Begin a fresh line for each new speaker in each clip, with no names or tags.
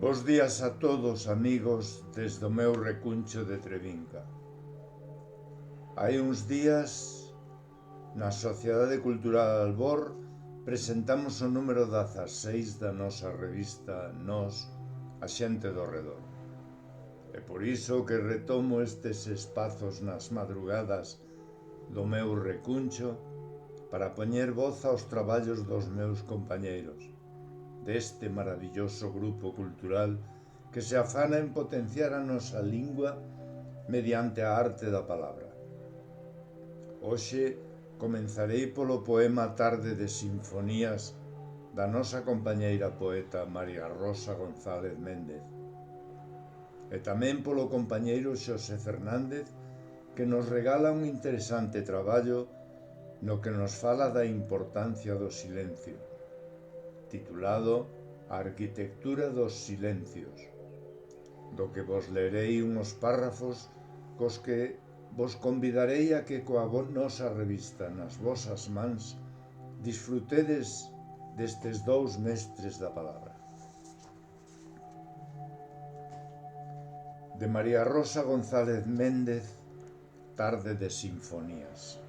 Bos días a todos, amigos, desde o meu recuncho de Trevinca. Hai uns días, na Sociedade Cultural Albor, presentamos o número 16 da nosa revista Nós, a xente do redor. E por iso que retomo estes espazos nas madrugadas do meu recuncho para poñer voz aos traballos dos meus compañeiros, deste maravilloso grupo cultural que se afana en potenciar a nosa lingua mediante a arte da palabra. Hoxe comenzarei polo poema Tarde de Sinfonías da nosa compañeira poeta María Rosa González Méndez e tamén polo compañeiro Xosé Fernández, que nos regala un interesante traballo no que nos fala da importancia do silencio, titulado A arquitectura dos silencios, do que vos lerei uns párrafos cos que vos convidarei a que coa nosa revista nas vosas mans disfrutedes destes dous mestres da palabra. De María Rosa González Méndez, Tarde de Sinfonías.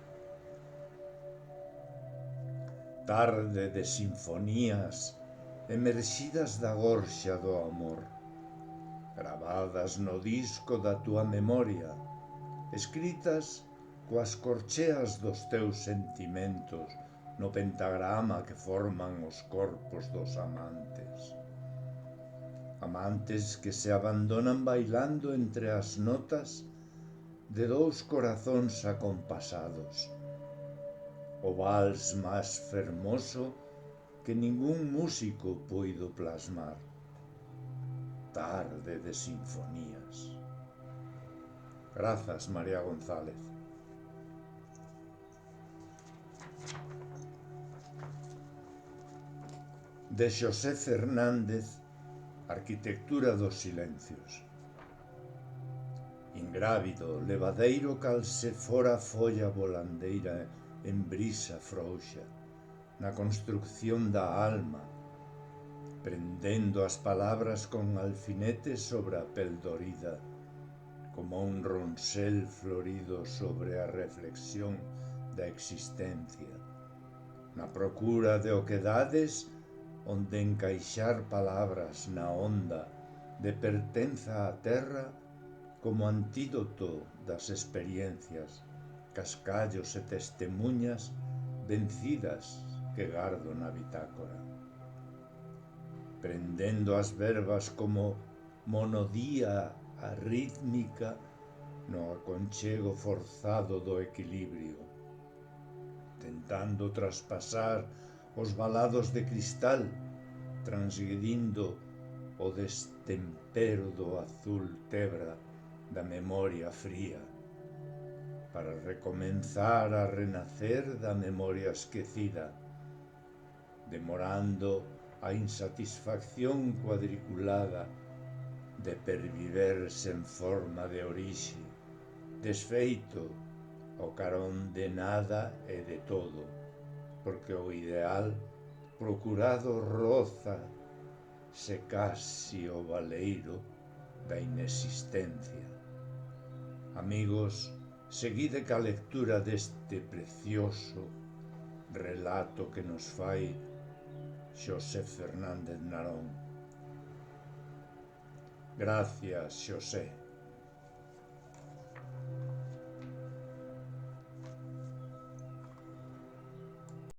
Tarde de sinfonías emerxidas da gorxa do amor, gravadas no disco da túa memoria, escritas coas corcheas dos teus sentimentos no pentagrama que forman os corpos dos amantes. Amantes que se abandonan bailando entre as notas de dous corazóns acompasados, o vals máis fermoso que ningún músico puido plasmar. Tarde de sinfonías. Grazas, María González. De Xosé Fernández, Arquitectura dos silencios. Ingrávido, levadeiro cal se fora folla volandeira en brisa frouxa, na construcción da alma, prendendo as palabras con alfinetes sobre a pel dorida, como un ronsel florido sobre a reflexión da existencia, na procura de oquedades onde encaixar palabras na onda de pertenza á terra como antídoto das experiencias, cascallos e testemunhas vencidas que gardo na bitácora. Prendendo as verbas como monodía arrítmica no aconchego forzado do equilibrio, tentando traspasar os valados de cristal, transgredindo o destempero do azul tebra da memoria fría, para recomenzar a renacer da memoria esquecida, demorando a insatisfacción cuadriculada de perviver sen forma de orixe, desfeito ao carón de nada e de todo, porque o ideal procurado roza se case o baleiro da inexistencia. Amigos, seguide ca lectura deste precioso relato que nos fai Xosé Fernández Narón. Gracias, Xosé.